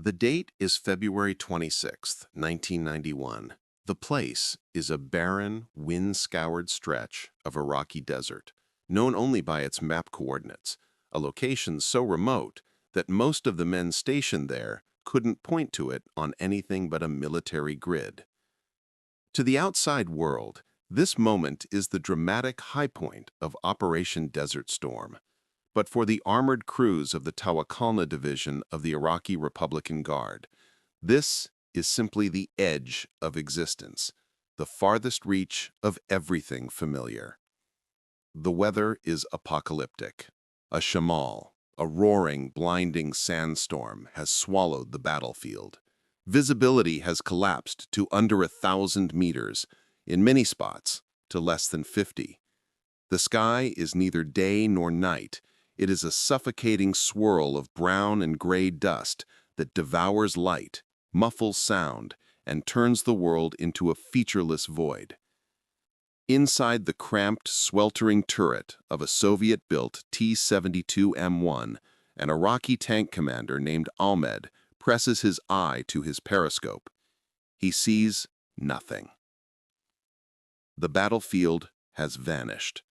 The date is February 26th, 1991. The place is a barren, wind-scoured stretch of Iraqi desert, known only by its map coordinates, a location so remote that most of the men stationed there couldn't point to it on anything but a military grid. To the outside world, this moment is the dramatic high point of Operation Desert Storm. But for the armored crews of the Tawakalna division of the Iraqi Republican Guard, this is simply the edge of existence, the farthest reach of everything familiar. The weather is apocalyptic. A shamal, a roaring, blinding sandstorm, has swallowed the battlefield. Visibility has collapsed to under 1,000 meters, in many spots to less than 50. The sky is neither day nor night. It is a suffocating swirl of brown and gray dust that devours light, muffles sound, and turns the world into a featureless void. Inside the cramped, sweltering turret of a Soviet-built T-72 M1, an Iraqi tank commander named Ahmed presses his eye to his periscope. He sees nothing. The battlefield has vanished.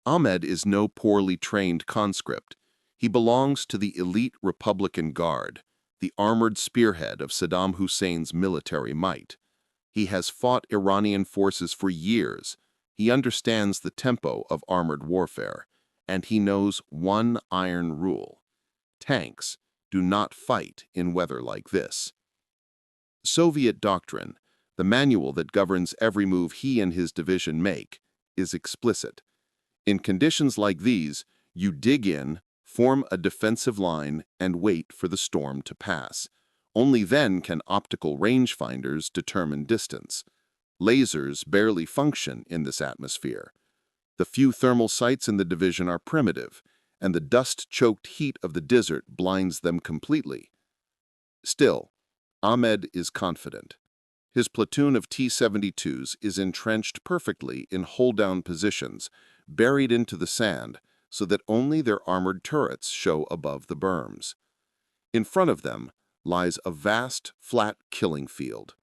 Ahmed is no poorly trained conscript. He belongs to the elite Republican Guard, the armored spearhead of Saddam Hussein's military might. He has fought Iranian forces for years. He understands the tempo of armored warfare, and he knows one iron rule: tanks do not fight in weather like this. Soviet doctrine, the manual that governs every move he and his division make, is explicit. In conditions like these, you dig in, form a defensive line, and wait for the storm to pass. Only then can optical rangefinders determine distance. Lasers barely function in this atmosphere. The few thermal sights in the division are primitive, and the dust-choked heat of the desert blinds them completely. Still, Ahmed is confident. His platoon of T-72s is entrenched perfectly in hold-down positions, buried into the sand, so that only their armored turrets show above the berms. In front of them lies a vast, flat killing field.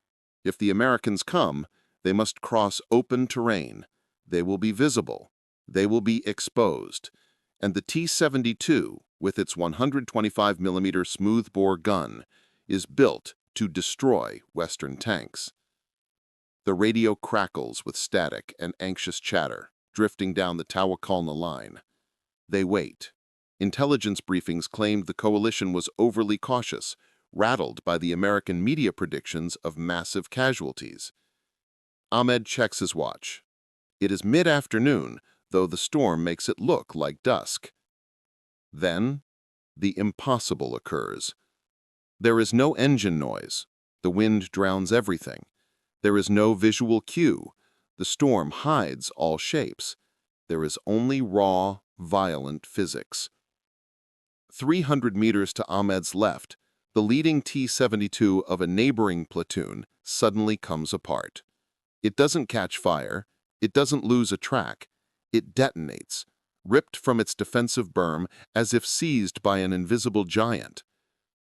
If the Americans come, they must cross open terrain. They will be visible. They will be exposed. And the T-72, with its 125mm smoothbore gun, is built to destroy Western tanks. The radio crackles with static and anxious chatter, drifting down the Tawakalna line. They wait. Intelligence briefings claimed the coalition was overly cautious, rattled by the American media predictions of massive casualties. Ahmed checks his watch. It is mid-afternoon, though the storm makes it look like dusk. Then, the impossible occurs. There is no engine noise. The wind drowns everything. There is no visual cue. The storm hides all shapes. There is only raw, violent physics. 300 meters to Ahmed's left, the leading T-72 of a neighboring platoon suddenly comes apart. It doesn't catch fire. It doesn't lose a track. It detonates, ripped from its defensive berm as if seized by an invisible giant.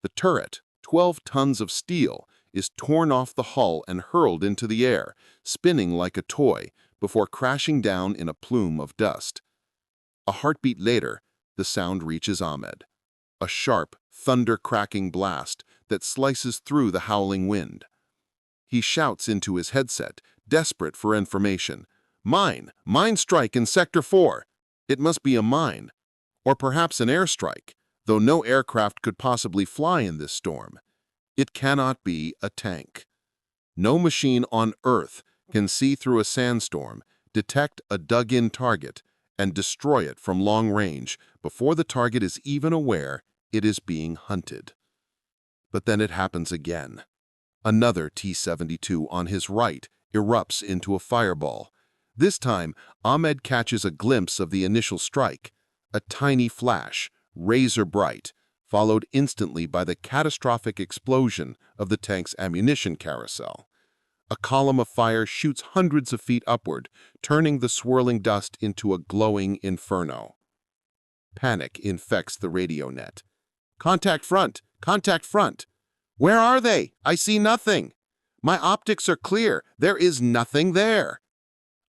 The turret, 12 tons of steel, is torn off the hull and hurled into the air, spinning like a toy, before crashing down in a plume of dust. A heartbeat later, the sound reaches Ahmed. A sharp, thunder-cracking blast that slices through the howling wind. He shouts into his headset, desperate for information. "Mine! Mine strike in Sector 4! It must be a mine. Or perhaps an airstrike, though no aircraft could possibly fly in this storm. It cannot be a tank. No machine on Earth can see through a sandstorm, detect a dug-in target, and destroy it from long range before the target is even aware it is being hunted." But then it happens again. Another T-72 on his right erupts into a fireball. This time, Ahmed catches a glimpse of the initial strike, a tiny flash, razor bright, followed instantly by the catastrophic explosion of the tank's ammunition carousel. A column of fire shoots hundreds of feet upward, turning the swirling dust into a glowing inferno. Panic infects the radio net. "Contact front! Contact front. Where are they? I see nothing. My optics are clear. There is nothing there.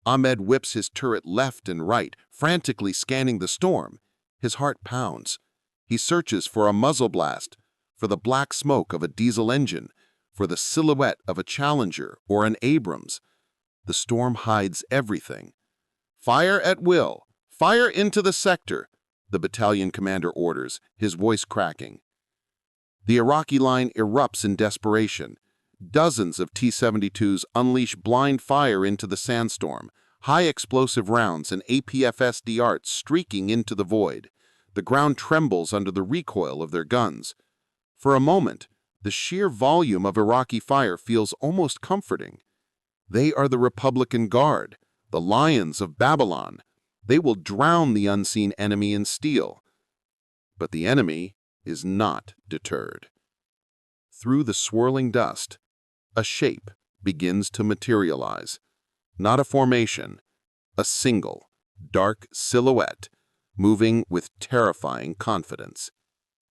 Ahmed whips his turret left and right, frantically scanning the storm. His heart pounds. He searches for a muzzle blast, for the black smoke of a diesel engine, for the silhouette of a Challenger or an Abrams. The storm hides everything. Fire at will. Fire into the sector, the battalion commander orders, his voice cracking. The Iraqi line erupts in desperation. Dozens of T-72s unleash blind fire into the sandstorm, high explosive rounds and APFS darts streaking into the void. The ground trembles under the recoil of their guns. For a moment, the sheer volume of Iraqi fire feels almost comforting. They are the Republican Guard, the lions of Babylon. They will drown the unseen enemy in steel. But the enemy is not deterred. Through the swirling dust, a shape begins to materialize. Not a formation, a single, dark silhouette, moving with terrifying confidence.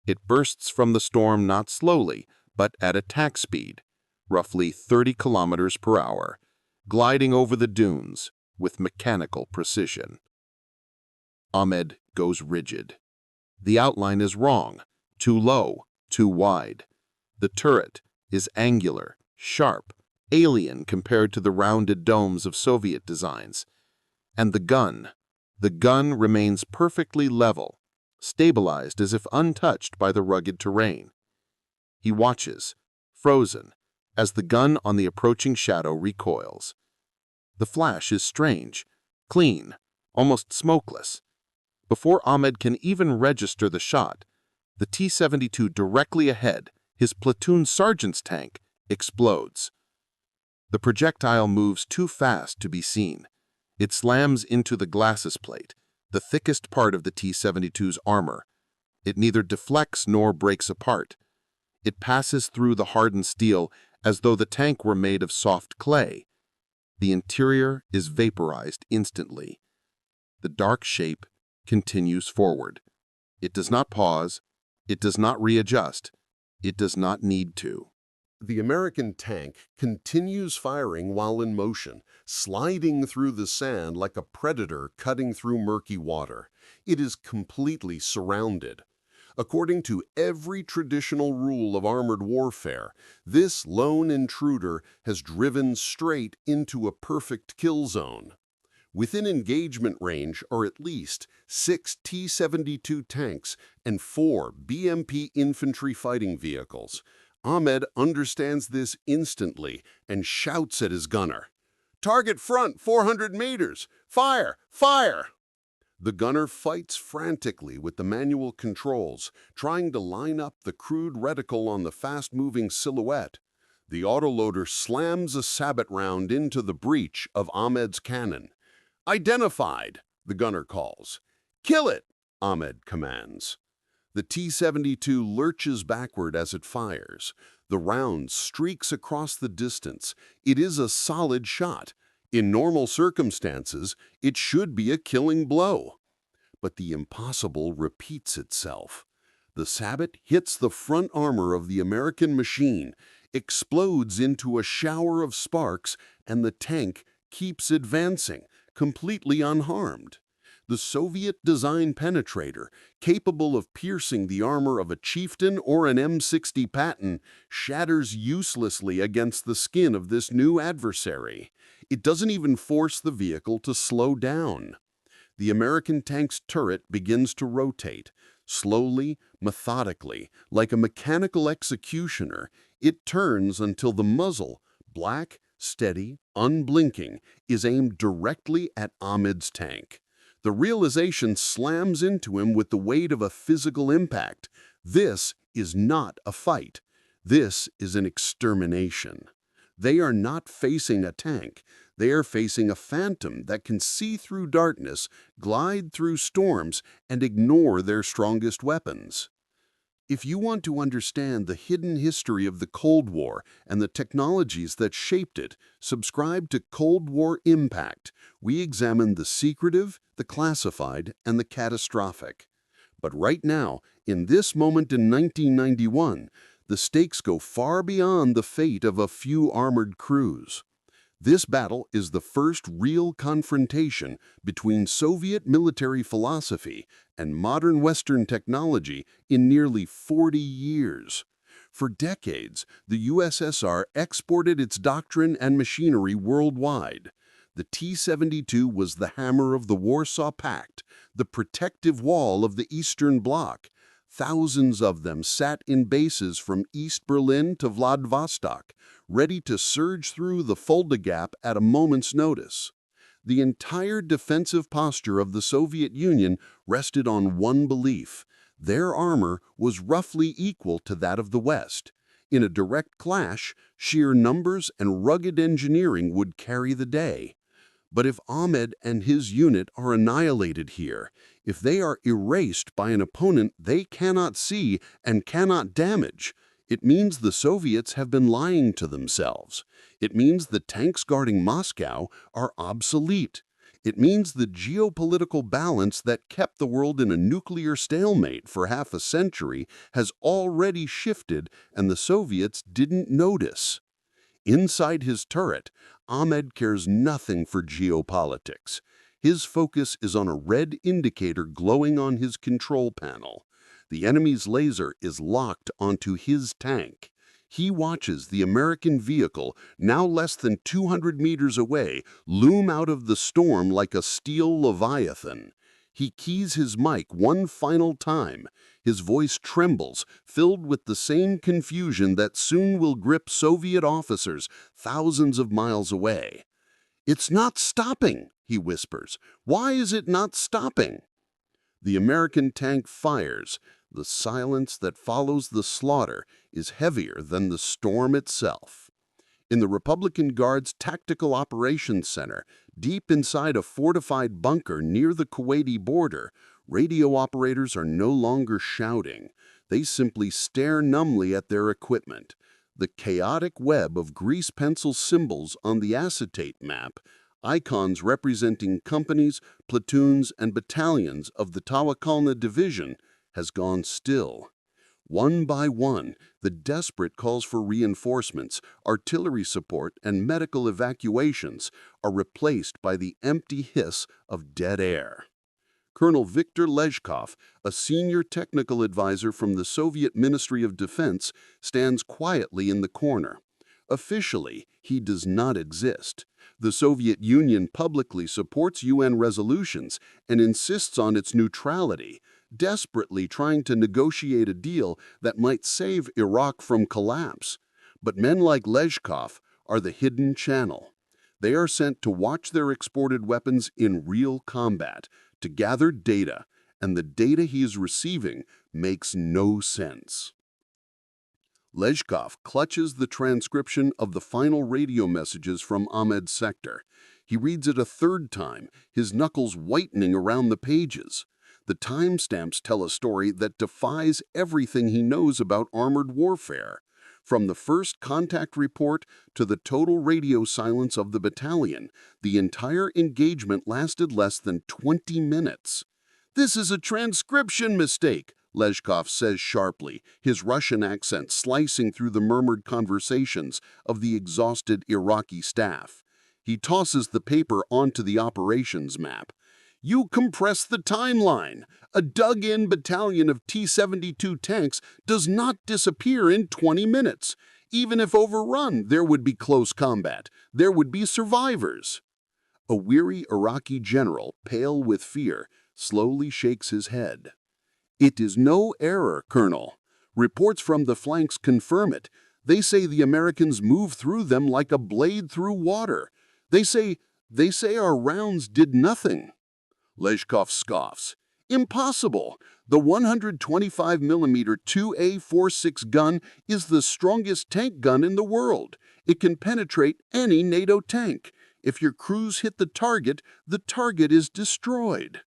It bursts from the storm not slowly, but at attack speed, roughly 30 kilometers per hour, gliding over the dunes with mechanical precision. Ahmed goes rigid. The outline is wrong, too low, too wide. The turret is angular, sharp, alien compared to the rounded domes of Soviet designs. And the gun remains perfectly level, stabilized as if untouched by the rugged terrain. He watches, frozen, as the gun on the approaching shadow recoils. The flash is strange, clean, almost smokeless. Before Ahmed can even register the shot, the T-72 directly ahead, his platoon sergeant's tank, explodes. The projectile moves too fast to be seen. It slams into the glacis plate, the thickest part of the T-72's armor. It neither deflects nor breaks apart. It passes through the hardened steel as though the tank were made of soft clay. The interior is vaporized instantly. The dark shape continues forward. It does not pause. It does not readjust. It does not need to. The American tank continues firing while in motion, sliding through the sand like a predator cutting through murky water. It is completely surrounded. According to every traditional rule of armored warfare, this lone intruder has driven straight into a perfect kill zone. Within engagement range are at least 6 T-72 tanks and 4 BMP infantry fighting vehicles. Ahmed understands this instantly and shouts at his gunner, "Target front, 400 meters! Fire! Fire!" The gunner fights frantically with the manual controls, trying to line up the crude reticle on the fast-moving silhouette. The autoloader slams a sabot round into the breech of Ahmed's cannon. "Identified," the gunner calls. "Kill it," Ahmed commands. The T-72 lurches backward as it fires. The round streaks across the distance. It is a solid shot. In normal circumstances, it should be a killing blow. But the impossible repeats itself. The sabot hits the front armor of the American machine, explodes into a shower of sparks, and the tank keeps advancing, completely unharmed. The Soviet-designed penetrator, capable of piercing the armor of a Chieftain or an M60 Patton, shatters uselessly against the skin of this new adversary. It doesn't even force the vehicle to slow down. The American tank's turret begins to rotate. Slowly, methodically, like a mechanical executioner, it turns until the muzzle, black, steady, unblinking, is aimed directly at Ahmed's tank. The realization slams into him with the weight of a physical impact. This is not a fight. This is an extermination. They are not facing a tank. They are facing a phantom that can see through darkness, glide through storms, and ignore their strongest weapons. If you want to understand the hidden history of the Cold War and the technologies that shaped it, subscribe to Cold War Impact. We examine the secretive, the classified, and the catastrophic. But right now, in this moment in 1991, the stakes go far beyond the fate of a few armored crews. This battle is the first real confrontation between Soviet military philosophy and modern Western technology in nearly 40 years. For decades, the USSR exported its doctrine and machinery worldwide. The T-72 was the hammer of the Warsaw Pact, the protective wall of the Eastern Bloc. Thousands of them sat in bases from East Berlin to Vladivostok, ready to surge through the Fulda Gap at a moment's notice. The entire defensive posture of the Soviet Union rested on one belief: their armor was roughly equal to that of the West. In a direct clash, sheer numbers and rugged engineering would carry the day. But if Ahmed and his unit are annihilated here, if they are erased by an opponent they cannot see and cannot damage, it means the Soviets have been lying to themselves. It means the tanks guarding Moscow are obsolete. It means the geopolitical balance that kept the world in a nuclear stalemate for half a century has already shifted, and the Soviets didn't notice. Inside his turret, Ahmed cares nothing for geopolitics. His focus is on a red indicator glowing on his control panel. The enemy's laser is locked onto his tank. He watches the American vehicle, now less than 200 meters away, loom out of the storm like a steel leviathan. He keys his mic one final time. His voice trembles, filled with the same confusion that soon will grip Soviet officers thousands of miles away. "It's not stopping," he whispers. "Why is it not stopping?" The American tank fires. The silence that follows the slaughter is heavier than the storm itself. In the Republican Guard's Tactical Operations Center, deep inside a fortified bunker near the Kuwaiti border, radio operators are no longer shouting. They simply stare numbly at their equipment. The chaotic web of grease pencil symbols on the acetate map, icons representing companies, platoons, and battalions of the Tawakalna Division, has gone still. One by one, the desperate calls for reinforcements, artillery support, and medical evacuations are replaced by the empty hiss of dead air. Colonel Viktor Lezhkov, a senior technical advisor from the Soviet Ministry of Defense, stands quietly in the corner. Officially, he does not exist. The Soviet Union publicly supports UN resolutions and insists on its neutrality, desperately trying to negotiate a deal that might save Iraq from collapse. But men like Lezhkov are the hidden channel. They are sent to watch their exported weapons in real combat, to gather data, and the data he is receiving makes no sense. Lezhkov clutches the transcription of the final radio messages from Ahmed's sector. He reads it a third time, his knuckles whitening around the pages. The timestamps tell a story that defies everything he knows about armored warfare. From the first contact report to the total radio silence of the battalion, the entire engagement lasted less than 20 minutes. "This is a transcription mistake," Lezhkov says sharply, his Russian accent slicing through the murmured conversations of the exhausted Iraqi staff. He tosses the paper onto the operations map. "You compress the timeline. A dug-in battalion of T-72 tanks does not disappear in 20 minutes. Even if overrun, there would be close combat. There would be survivors." A weary Iraqi general, pale with fear, slowly shakes his head. "It is no error, Colonel. Reports from the flanks confirm it. They say the Americans move through them like a blade through water. They say our rounds did nothing." Lezhkov scoffs. "Impossible! The 125mm 2A46 gun is the strongest tank gun in the world. It can penetrate any NATO tank. If your crews hit the target is destroyed."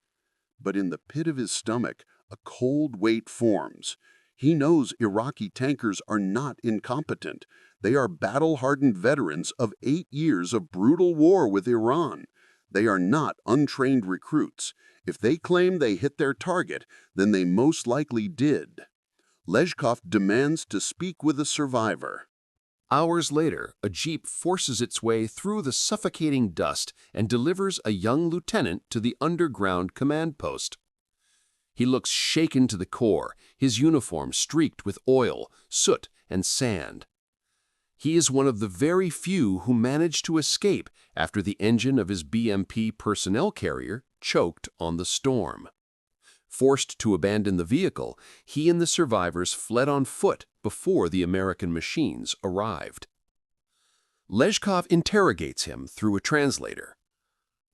But in the pit of his stomach, a cold weight forms. He knows Iraqi tankers are not incompetent. They are battle-hardened veterans of 8 years of brutal war with Iran. They are not untrained recruits. If they claim they hit their target, then they most likely did. Lezhkov demands to speak with a survivor. Hours later, a jeep forces its way through the suffocating dust and delivers a young lieutenant to the underground command post. He looks shaken to the core, his uniform streaked with oil, soot, and sand. He is one of the very few who managed to escape after the engine of his BMP personnel carrier choked on the storm. Forced to abandon the vehicle, he and the survivors fled on foot before the American machines arrived. Lezhkov interrogates him through a translator.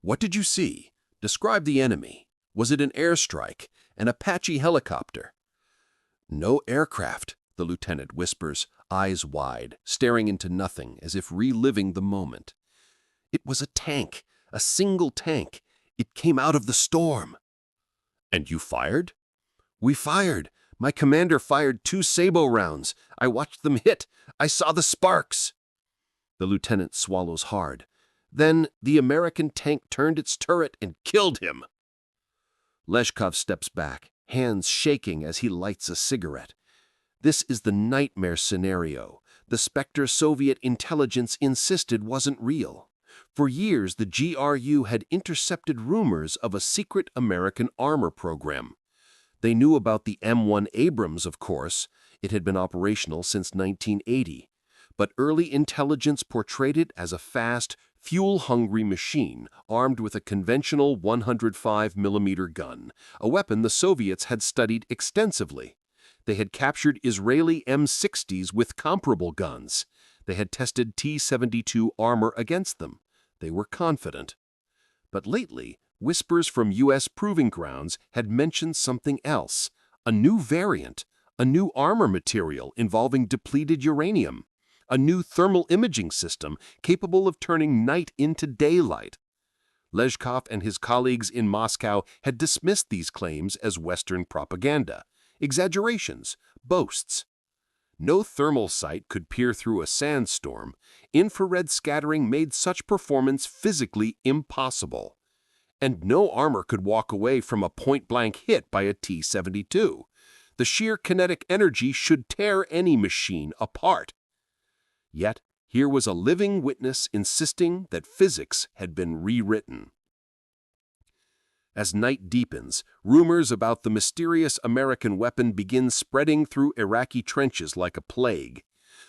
"What did you see? Describe the enemy. Was it an airstrike, an Apache helicopter?" "No aircraft," the lieutenant whispers, eyes wide, staring into nothing as if reliving the moment. "It was a tank, a single tank. It came out of the storm." "And you fired?" "We fired. My commander fired 2 sabot rounds. I watched them hit. I saw the sparks." The lieutenant swallows hard. "Then the American tank turned its turret and killed him." Lezhkov steps back, hands shaking as he lights a cigarette. This is the nightmare scenario. The Spectre Soviet intelligence insisted wasn't real. For years, the GRU had intercepted rumors of a secret American armor program. They knew about the M1 Abrams, of course. It had been operational since 1980. But early intelligence portrayed it as a fast, fuel-hungry machine armed with a conventional 105mm gun, a weapon the Soviets had studied extensively. They had captured Israeli M60s with comparable guns. They had tested T-72 armor against them. They were confident. But lately, whispers from U.S. proving grounds had mentioned something else, a new variant, a new armor material involving depleted uranium, a new thermal imaging system capable of turning night into daylight. Lezhkov and his colleagues in Moscow had dismissed these claims as Western propaganda, exaggerations, boasts. No thermal sight could peer through a sandstorm. Infrared scattering made such performance physically impossible. And no armor could walk away from a point-blank hit by a T-72. The sheer kinetic energy should tear any machine apart. Yet, here was a living witness insisting that physics had been rewritten. As night deepens, rumors about the mysterious American weapon begin spreading through Iraqi trenches like a plague.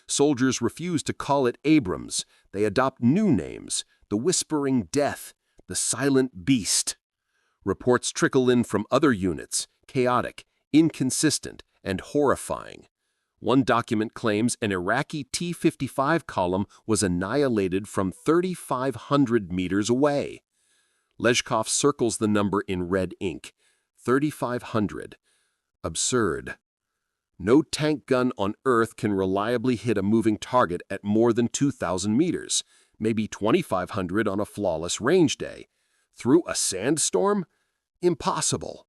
Soldiers refuse to call it Abrams. They adopt new names: the Whispering Death, the Silent Beast. Reports trickle in from other units, chaotic, inconsistent, and horrifying. One document claims an Iraqi T-55 column was annihilated from 3,500 meters away. Lezhkov circles the number in red ink. 3,500. Absurd. No tank gun on Earth can reliably hit a moving target at more than 2,000 meters, maybe 2,500 on a flawless range day. Through a sandstorm? Impossible.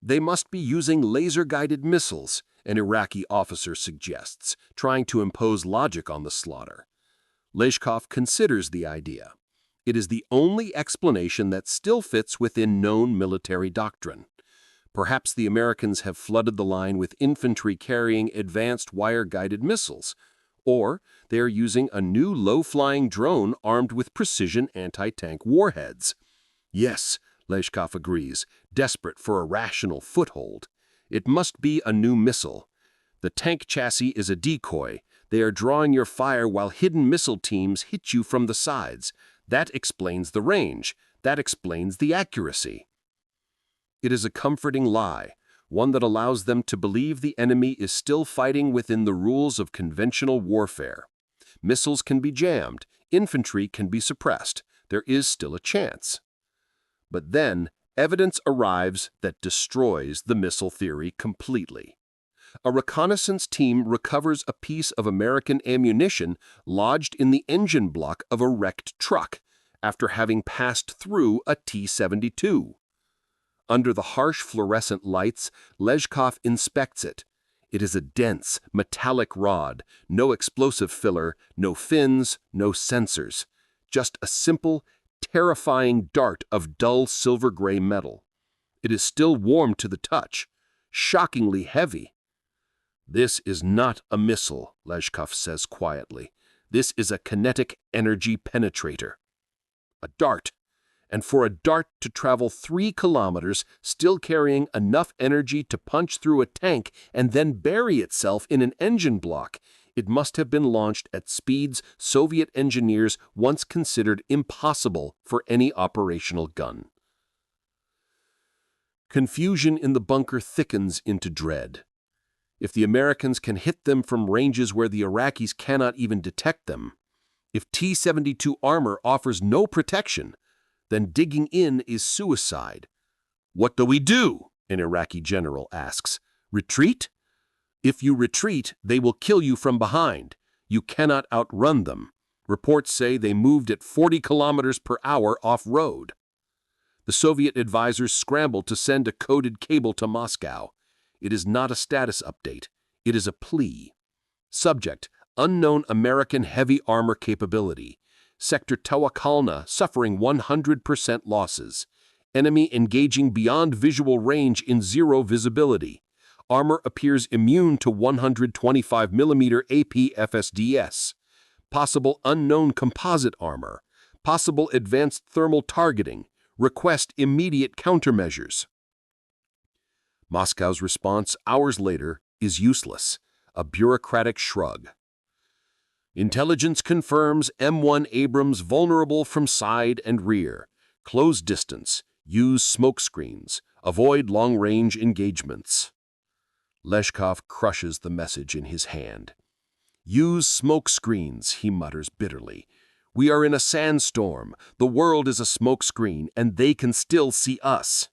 They must be using laser-guided missiles, an Iraqi officer suggests, trying to impose logic on the slaughter. Lezhkov considers the idea. It is the only explanation that still fits within known military doctrine. Perhaps the Americans have flooded the line with infantry carrying advanced wire-guided missiles, or they are using a new low-flying drone armed with precision anti-tank warheads. Yes, Lezhkov agrees, desperate for a rational foothold. It must be a new missile. The tank chassis is a decoy. They are drawing your fire while hidden missile teams hit you from the sides. That explains the range. That explains the accuracy. It is a comforting lie, one that allows them to believe the enemy is still fighting within the rules of conventional warfare. Missiles can be jammed, infantry can be suppressed. There is still a chance. But then, evidence arrives that destroys the missile theory completely. A reconnaissance team recovers a piece of American ammunition lodged in the engine block of a wrecked truck after having passed through a T-72. Under the harsh fluorescent lights, Lezhkov inspects it. It is a dense, metallic rod, no explosive filler, no fins, no sensors. Just a simple, terrifying dart of dull silver-gray metal. It is still warm to the touch, shockingly heavy. "This is not a missile," Leshkov says quietly. "This is a kinetic energy penetrator." A dart. And for a dart to travel 3 kilometers, still carrying enough energy to punch through a tank and then bury itself in an engine block, it must have been launched at speeds Soviet engineers once considered impossible for any operational gun. Confusion in the bunker thickens into dread. If the Americans can hit them from ranges where the Iraqis cannot even detect them, if T-72 armor offers no protection, then digging in is suicide. "What do we do?" an Iraqi general asks. "Retreat? If you retreat, they will kill you from behind. You cannot outrun them." Reports say they moved at 40 kilometers per hour off-road. The Soviet advisors scrambled to send a coded cable to Moscow. It is not a status update. It is a plea. Subject: unknown American heavy armor capability. Sector Tawakalna suffering 100% losses. Enemy engaging beyond visual range in zero visibility. Armor appears immune to 125mm AP-FSDS. Possible unknown composite armor. Possible advanced thermal targeting. Request immediate countermeasures. Moscow's response hours later is useless. A bureaucratic shrug. Intelligence confirms M1 Abrams vulnerable from side and rear. Close distance. Use smoke screens. Avoid long-range engagements. Leshkov crushes the message in his hand. "Use smoke screens," he mutters bitterly. "We are in a sandstorm. The world is a smoke screen, and they can still see us."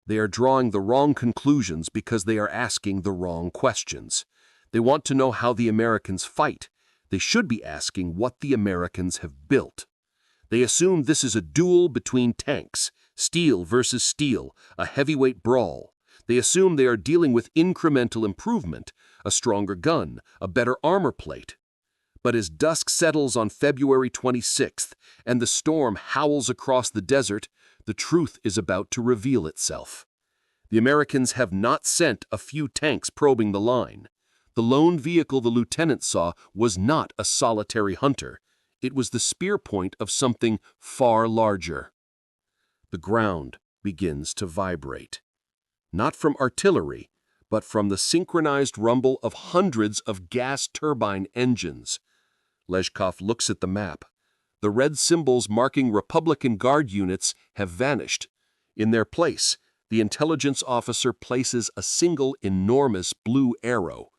They are drawing the wrong conclusions because they are asking the wrong questions. They want to know how the Americans fight. They should be asking what the Americans have built. They assume this is a duel between tanks, steel versus steel, a heavyweight brawl. They assume they are dealing with incremental improvement, a stronger gun, a better armor plate. But as dusk settles on February 26th and the storm howls across the desert, the truth is about to reveal itself. The Americans have not sent a few tanks probing the line. The lone vehicle the lieutenant saw was not a solitary hunter. It was the spear point of something far larger. The ground begins to vibrate. Not from artillery, but from the synchronized rumble of hundreds of gas turbine engines. Leshkov looks at the map. The red symbols marking Republican Guard units have vanished. In their place, the intelligence officer places a single enormous blue arrow.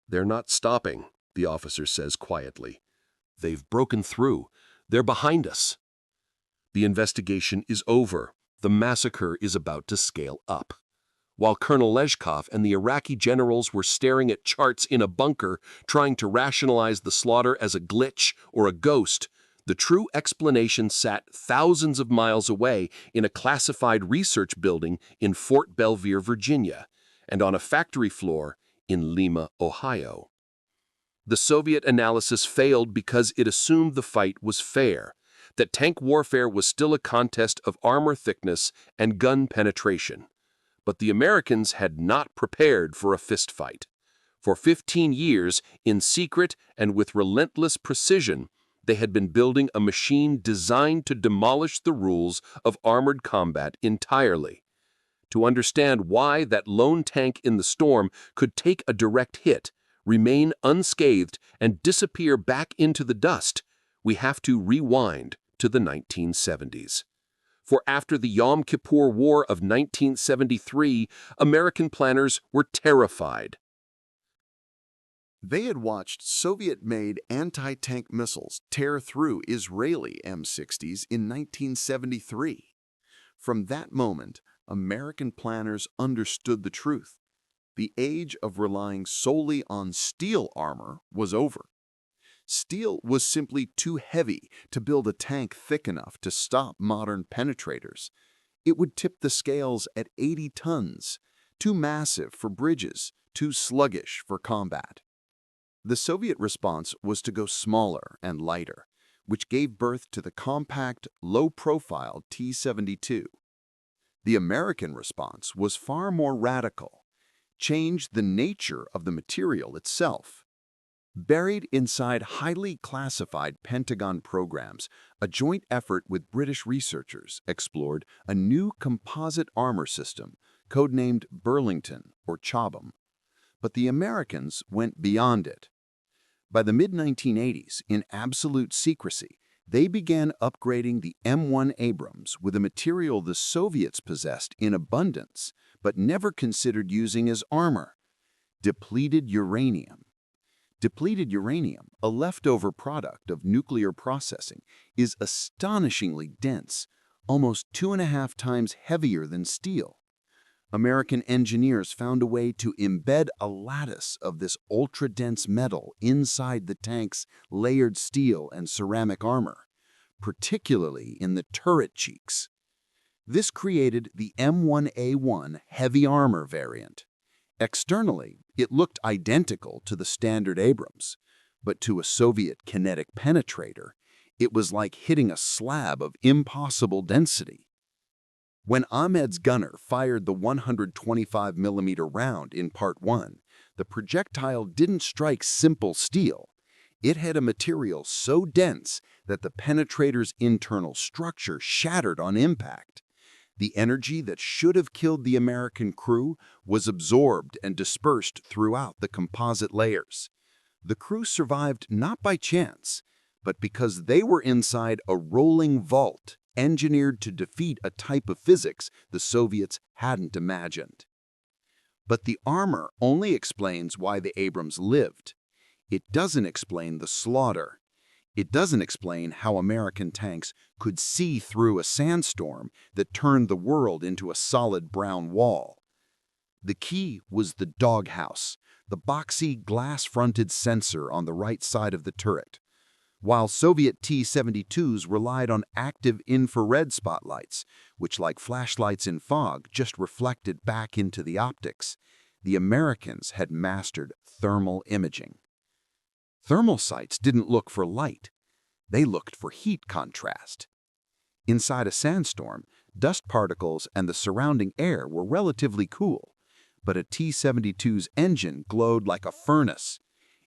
"They're not stopping," the officer says quietly. "They've broken through. They're behind us." The investigation is over. The massacre is about to scale up. While Colonel Leshkov and the Iraqi generals were staring at charts in a bunker, trying to rationalize the slaughter as a glitch or a ghost, the true explanation sat thousands of miles away in a classified research building in Fort Belvoir, Virginia, and on a factory floor in Lima, Ohio. The Soviet analysis failed because it assumed the fight was fair, that tank warfare was still a contest of armor thickness and gun penetration. But the Americans had not prepared for a fistfight. For 15 years, in secret and with relentless precision, they had been building a machine designed to demolish the rules of armored combat entirely. To understand why that lone tank in the storm could take a direct hit, remain unscathed, and disappear back into the dust, we have to rewind to the 1970s. For after the Yom Kippur War of 1973, American planners were terrified. They had watched Soviet-made anti-tank missiles tear through Israeli M60s in 1973. From that moment, American planners understood the truth. The age of relying solely on steel armor was over. Steel was simply too heavy to build a tank thick enough to stop modern penetrators. It would tip the scales at 80 tons, too massive for bridges, too sluggish for combat. The Soviet response was to go smaller and lighter. which gave birth to the compact, low-profile T-72. The American response was far more radical, changed the nature of the material itself. Buried inside highly classified Pentagon programs, a joint effort with British researchers explored a new composite armor system, codenamed Burlington or Chobham. But the Americans went beyond it. By the mid-1980s, in absolute secrecy, they began upgrading the M1 Abrams with a material the Soviets possessed in abundance, but never considered using as armor: depleted uranium. Depleted uranium, a leftover product of nuclear processing, is astonishingly dense, almost 2.5 times heavier than steel. American engineers found a way to embed a lattice of this ultra-dense metal inside the tank's layered steel and ceramic armor, particularly in the turret cheeks. This created the M1A1 heavy armor variant. Externally, it looked identical to the standard Abrams, but to a Soviet kinetic penetrator, it was like hitting a slab of impossible density. When Ahmed's gunner fired the 125mm round in Part 1, the projectile didn't strike simple steel. It had a material so dense that the penetrator's internal structure shattered on impact. The energy that should have killed the American crew was absorbed and dispersed throughout the composite layers. The crew survived not by chance, but because they were inside a rolling vault engineered to defeat a type of physics the Soviets hadn't imagined. But the armor only explains why the Abrams lived. It doesn't explain the slaughter. It doesn't explain how American tanks could see through a sandstorm that turned the world into a solid brown wall. The key was the doghouse, the boxy glass-fronted sensor on the right side of the turret. While Soviet T-72s relied on active infrared spotlights, which, like flashlights in fog, just reflected back into the optics, the Americans had mastered thermal imaging. Thermal sights didn't look for light. They looked for heat contrast. Inside a sandstorm, dust particles and the surrounding air were relatively cool, but a T-72's engine glowed like a furnace.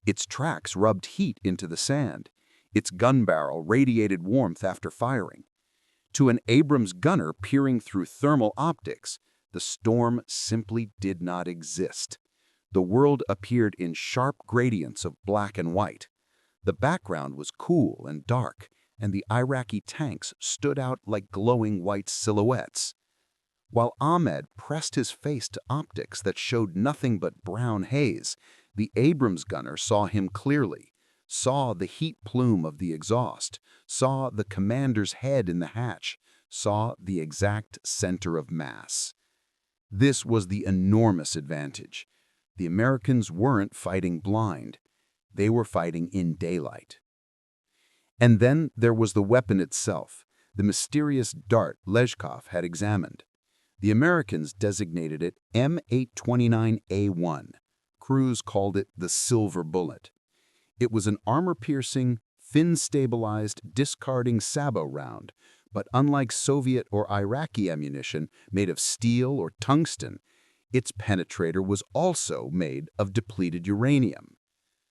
Its tracks rubbed heat into the sand. Its gun barrel radiated warmth after firing. To an Abrams gunner peering through thermal optics, the storm simply did not exist. The world appeared in sharp gradients of black and white. The background was cool and dark, and the Iraqi tanks stood out like glowing white silhouettes. While Ahmed pressed his face to optics that showed nothing but brown haze, the Abrams gunner saw him clearly, saw the heat plume of the exhaust, saw the commander's head in the hatch, saw the exact center of mass. This was the enormous advantage. The Americans weren't fighting blind. They were fighting in daylight. And then there was the weapon itself, the mysterious dart Leshkov had examined. The Americans designated it M829A1. Crews called it the Silver Bullet. It was an armor-piercing, fin-stabilized, discarding sabot round, but unlike Soviet or Iraqi ammunition made of steel or tungsten, its penetrator was also made of depleted uranium.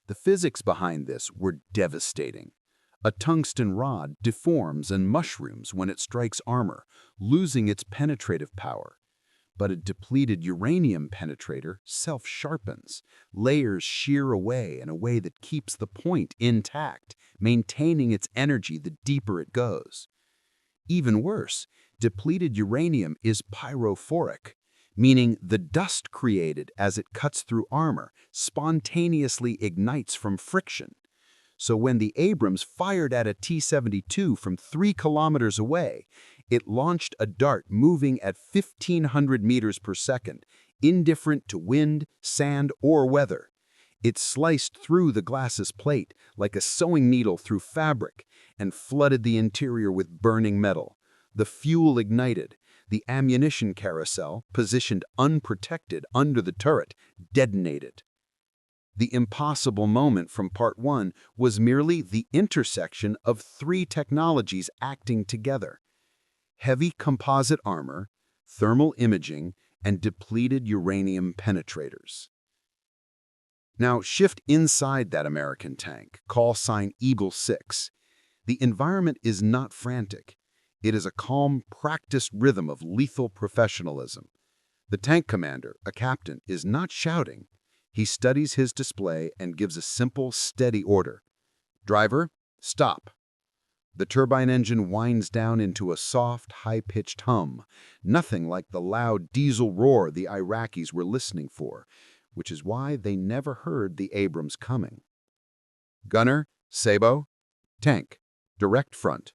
The physics behind this were devastating. A tungsten rod deforms and mushrooms when it strikes armor, losing its penetrative power. But a depleted uranium penetrator self-sharpens. Layers shear away in a way that keeps the point intact, maintaining its energy the deeper it goes. Even worse, depleted uranium is pyrophoric, meaning the dust created as it cuts through armor spontaneously ignites from friction. So when the Abrams fired at a T-72 from 3 kilometers away, it launched a dart moving at 1,500 meters per second, indifferent to wind, sand, or weather. It sliced through the glass's plate like a sewing needle through fabric and flooded the interior with burning metal. The fuel ignited. The ammunition carousel, positioned unprotected under the turret, detonated. The impossible moment from Part 1 was merely the intersection of three technologies acting together: heavy composite armor, thermal imaging, and depleted uranium penetrators. Now shift inside that American tank, call sign Eagle 6. The environment is not frantic. It is a calm, practiced rhythm of lethal professionalism. The tank commander, a captain, is not shouting. He studies his display and gives a simple, steady order. Driver, stop. The turbine engine winds down into a soft, high-pitched hum, nothing like the loud diesel roar the Iraqis were listening for, which is why they never heard the Abrams coming. Gunner, Sabo, tank, direct front.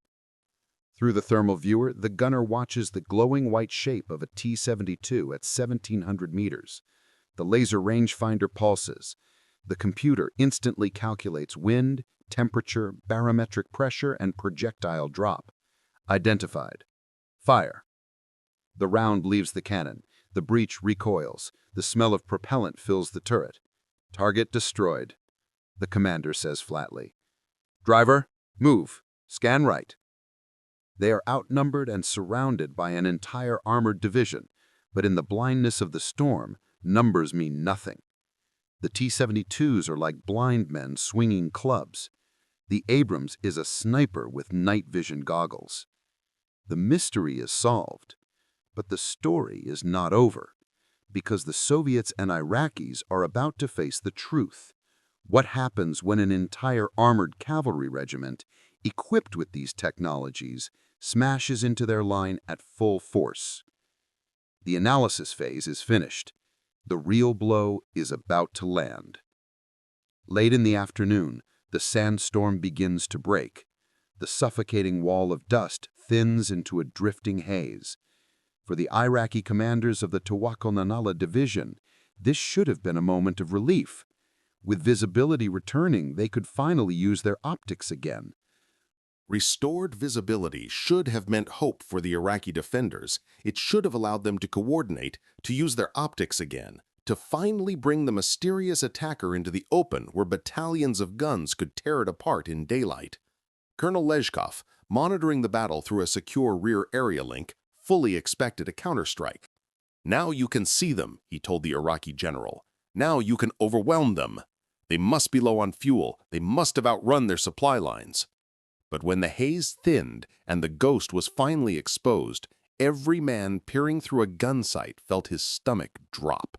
Through the thermal viewer, the gunner watches the glowing white shape of a T-72 at 1,700 meters. The laser rangefinder pulses. The computer instantly calculates wind, temperature, barometric pressure, and projectile drop. Identified. Fire. The round leaves the cannon. The breech recoils. The smell of propellant fills the turret. Target destroyed. The commander says flatly. Driver, move. Scan right. They are outnumbered and surrounded by an entire armored division, but in the blindness of the storm, numbers mean nothing. The T-72s are like blind men swinging clubs. The Abrams is a sniper with night vision goggles. The mystery is solved, but the story is not over, because the Soviets and Iraqis are about to face the truth. What happens when an entire armored cavalry regiment, equipped with these technologies, smashes into their line at full force? The analysis phase is finished. The real blow is about to land. Late in the afternoon, the sandstorm begins to break. The suffocating wall of dust thins into a drifting haze. For the Iraqi commanders of the Tawakkal-Nanala division, this should have been a moment of relief. With visibility returning, they could finally use their optics again. Restored visibility should have meant hope for the Iraqi defenders. It should have allowed them to coordinate, to use their optics again, to finally bring the mysterious attacker into the open where battalions of guns could tear it apart in daylight. Colonel Lezhkov, monitoring the battle through a secure rear area link, fully expected a counterstrike. Now you can see them, he told the Iraqi general. Now you can overwhelm them. They must be low on fuel. They must have outrun their supply lines. But when the haze thinned and the ghost was finally exposed, every man peering through a gun sight felt his stomach drop.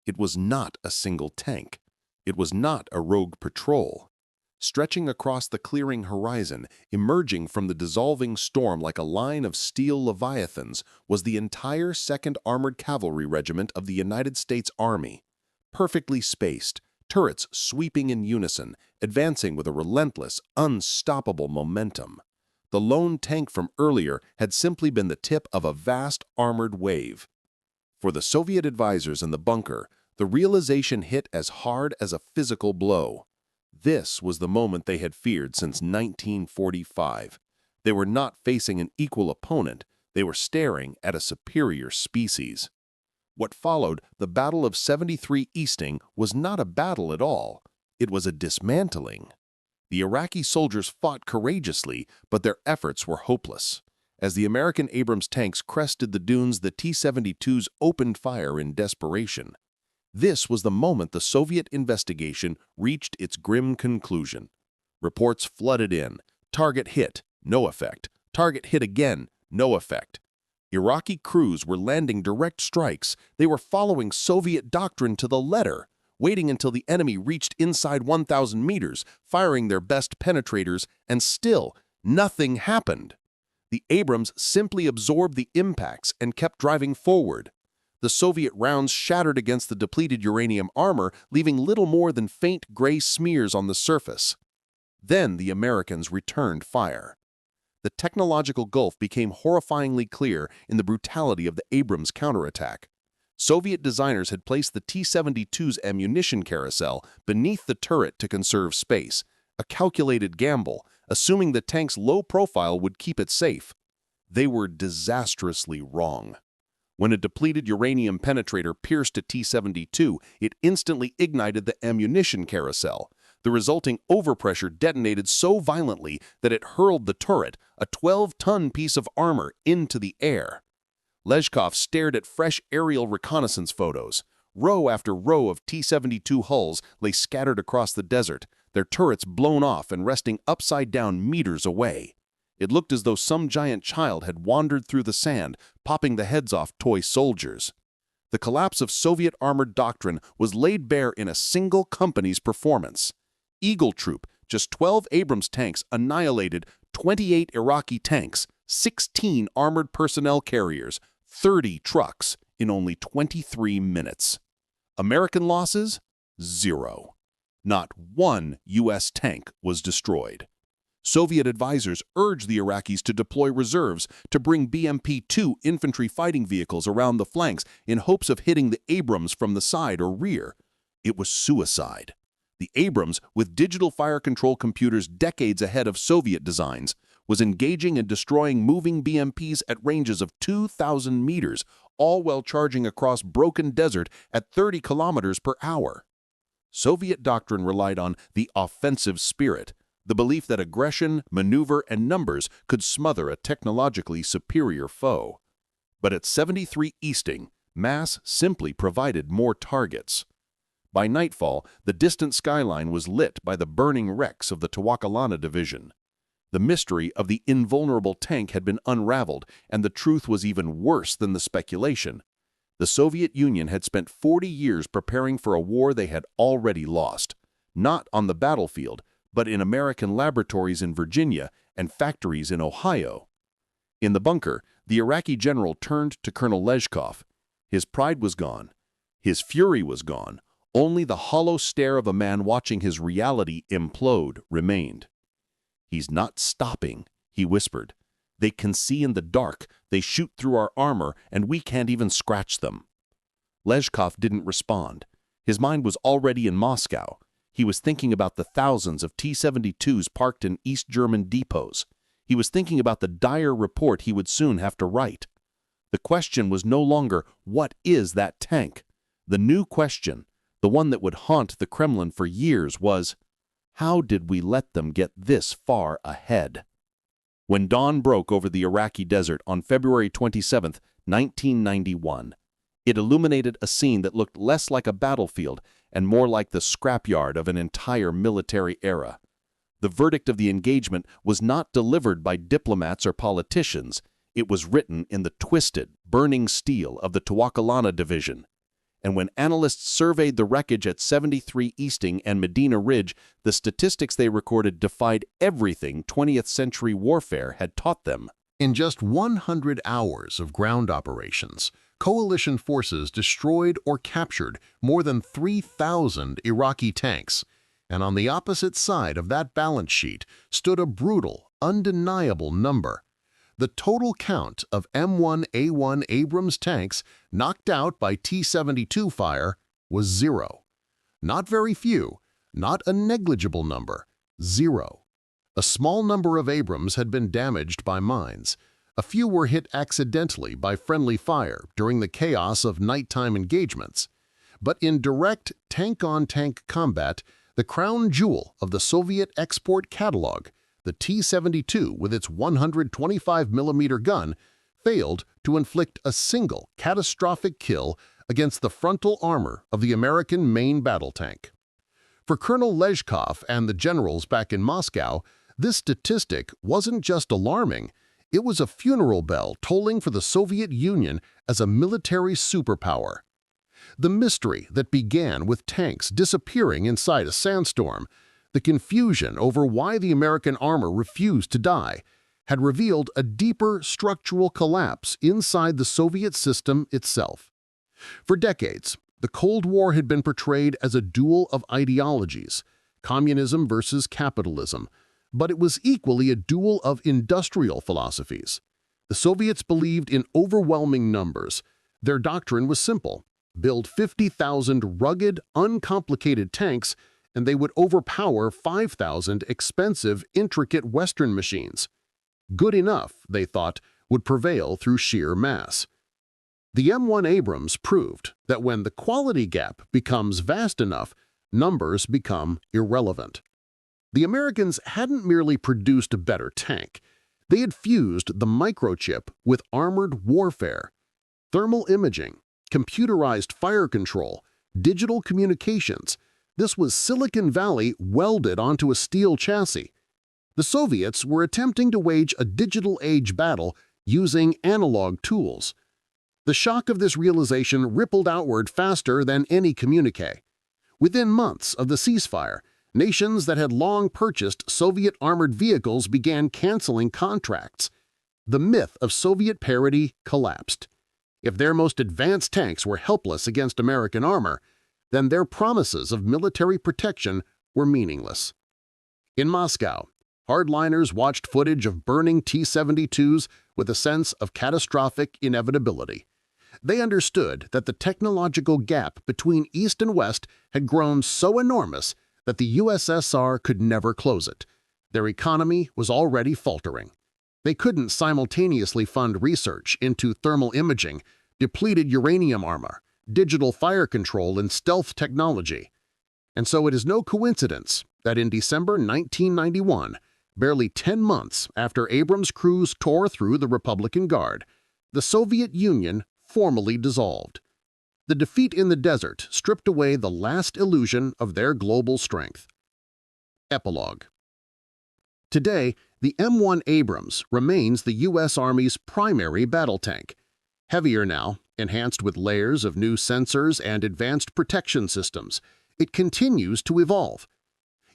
It was not a single tank. It was not a rogue patrol. Stretching across the clearing horizon, emerging from the dissolving storm like a line of steel leviathans, was the entire 2nd Armored Cavalry Regiment of the United States Army. Perfectly spaced, turrets sweeping in unison, advancing with a relentless, unstoppable momentum. The lone tank from earlier had simply been the tip of a vast armored wave. For the Soviet advisors in the bunker, the realization hit as hard as a physical blow. This was the moment they had feared since 1945. They were not facing an equal opponent, they were staring at a superior species. What followed, the Battle of 73 Easting, was not a battle at all. It was a dismantling. The Iraqi soldiers fought courageously, but their efforts were hopeless. As the American Abrams tanks crested the dunes, the T-72s opened fire in desperation. This was the moment the Soviet investigation reached its grim conclusion. Reports flooded in. Target hit, no effect. Target hit again, no effect. Iraqi crews were landing direct strikes. They were following Soviet doctrine to the letter, waiting until the enemy reached inside 1,000 meters, firing their best penetrators, and still nothing happened. The Abrams simply absorbed the impacts and kept driving forward. The Soviet rounds shattered against the depleted uranium armor, leaving little more than faint gray smears on the surface. Then the Americans returned fire. The technological gulf became horrifyingly clear in the brutality of the Abrams counterattack. Soviet designers had placed the T-72's ammunition carousel beneath the turret to conserve space, a calculated gamble, assuming the tank's low profile would keep it safe. They were disastrously wrong. When a depleted uranium penetrator pierced a T-72, it instantly ignited the ammunition carousel. The resulting overpressure detonated so violently that it hurled the turret, a 12-ton piece of armor, into the air. Lezhkov stared at fresh aerial reconnaissance photos. Row after row of T-72 hulls lay scattered across the desert, their turrets blown off and resting upside down meters away. It looked as though some giant child had wandered through the sand, popping the heads off toy soldiers. The collapse of Soviet armored doctrine was laid bare in a single company's performance. Eagle Troop, just 12 Abrams tanks, annihilated 28 Iraqi tanks, 16 armored personnel carriers, 30 trucks in only 23 minutes. American losses? 0. Not one U.S. tank was destroyed. Soviet advisors urged the Iraqis to deploy reserves to bring BMP-2 infantry fighting vehicles around the flanks in hopes of hitting the Abrams from the side or rear. It was suicide. The Abrams, with digital fire control computers decades ahead of Soviet designs, was engaging and destroying moving BMPs at ranges of 2,000 meters, all while charging across broken desert at 30 kilometers per hour. Soviet doctrine relied on the offensive spirit, the belief that aggression, maneuver, and numbers could smother a technologically superior foe. But at 73 Easting, mass simply provided more targets. By nightfall, the distant skyline was lit by the burning wrecks of the Tawakalana division. The mystery of the invulnerable tank had been unraveled, and the truth was even worse than the speculation. The Soviet Union had spent 40 years preparing for a war they had already lost, not on the battlefield, but in American laboratories in Virginia and factories in Ohio. In the bunker, the Iraqi general turned to Colonel Lezhkov. His pride was gone. His fury was gone. Only the hollow stare of a man watching his reality implode remained. "He's not stopping," he whispered. "They can see in the dark, they shoot through our armor, and we can't even scratch them." Lezhkov didn't respond. His mind was already in Moscow. He was thinking about the thousands of T-72s parked in East German depots. He was thinking about the dire report he would soon have to write. The question was no longer, what is that tank? The new question, the one that would haunt the Kremlin for years, was, how did we let them get this far ahead? When dawn broke over the Iraqi desert on February 27, 1991, it illuminated a scene that looked less like a battlefield and more like the scrapyard of an entire military era. The verdict of the engagement was not delivered by diplomats or politicians. It was written in the twisted, burning steel of the Tawakalana division. And when analysts surveyed the wreckage at 73 Easting and Medina Ridge, the statistics they recorded defied everything 20th century warfare had taught them. In just 100 hours of ground operations, coalition forces destroyed or captured more than 3,000 Iraqi tanks, and on the opposite side of that balance sheet stood a brutal, undeniable number. The total count of M1 Abrams tanks knocked out by T-72 fire was 0. Not very few, not a negligible number, 0. A small number of Abrams had been damaged by mines. A few were hit accidentally by friendly fire during the chaos of nighttime engagements. But in direct tank-on-tank combat, the crown jewel of the Soviet export catalog, the T-72 with its 125mm gun, failed to inflict a single catastrophic kill against the frontal armor of the American main battle tank. For Colonel Lezhkov and the generals back in Moscow, this statistic wasn't just alarming, it was a funeral bell tolling for the Soviet Union as a military superpower. The mystery that began with tanks disappearing inside a sandstorm, the confusion over why the American armor refused to die, had revealed a deeper structural collapse inside the Soviet system itself. For decades, the Cold War had been portrayed as a duel of ideologies, communism versus capitalism, but it was equally a duel of industrial philosophies. The Soviets believed in overwhelming numbers. Their doctrine was simple: build 50,000 rugged, uncomplicated tanks, and they would overpower 5,000 expensive, intricate Western machines. Good enough, they thought, would prevail through sheer mass. The M1 Abrams proved that when the quality gap becomes vast enough, numbers become irrelevant. The Americans hadn't merely produced a better tank. They had fused the microchip with armored warfare, thermal imaging, computerized fire control, digital communications. This was Silicon Valley welded onto a steel chassis. The Soviets were attempting to wage a digital age battle using analog tools. The shock of this realization rippled outward faster than any communique. Within months of the ceasefire, nations that had long purchased Soviet armored vehicles began canceling contracts. The myth of Soviet parity collapsed. If their most advanced tanks were helpless against American armor, then their promises of military protection were meaningless. In Moscow, hardliners watched footage of burning T-72s with a sense of catastrophic inevitability. They understood that the technological gap between East and West had grown so enormous that the USSR could never close it. Their economy was already faltering. They couldn't simultaneously fund research into thermal imaging, depleted uranium armor, digital fire control, and stealth technology. And so it is no coincidence that in December 1991, barely 10 months after Abrams' crews tore through the Republican Guard, the Soviet Union formally dissolved. The defeat in the desert stripped away the last illusion of their global strength. Epilogue. Today, the M1 Abrams remains the U.S. Army's primary battle tank. Heavier now, enhanced with layers of new sensors and advanced protection systems, it continues to evolve.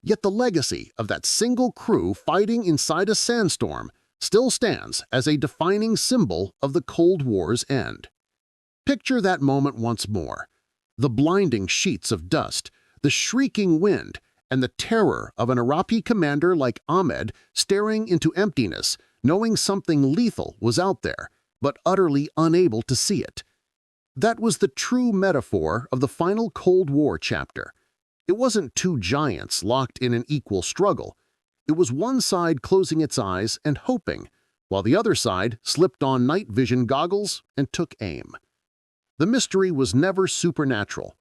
Yet the legacy of that single crew fighting inside a sandstorm still stands as a defining symbol of the Cold War's end. Picture that moment once more. The blinding sheets of dust, the shrieking wind, and the terror of an Iraqi commander like Ahmed staring into emptiness, knowing something lethal was out there, but utterly unable to see it. That was the true metaphor of the final Cold War chapter. It wasn't two giants locked in an equal struggle. It was one side closing its eyes and hoping, while the other side slipped on night vision goggles and took aim. The mystery was never supernatural.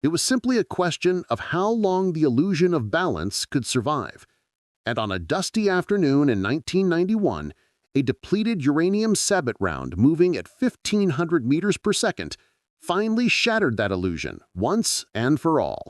It was simply a question of how long the illusion of balance could survive. And on a dusty afternoon in 1991, a depleted uranium sabot round moving at 1,500 meters per second finally shattered that illusion once and for all.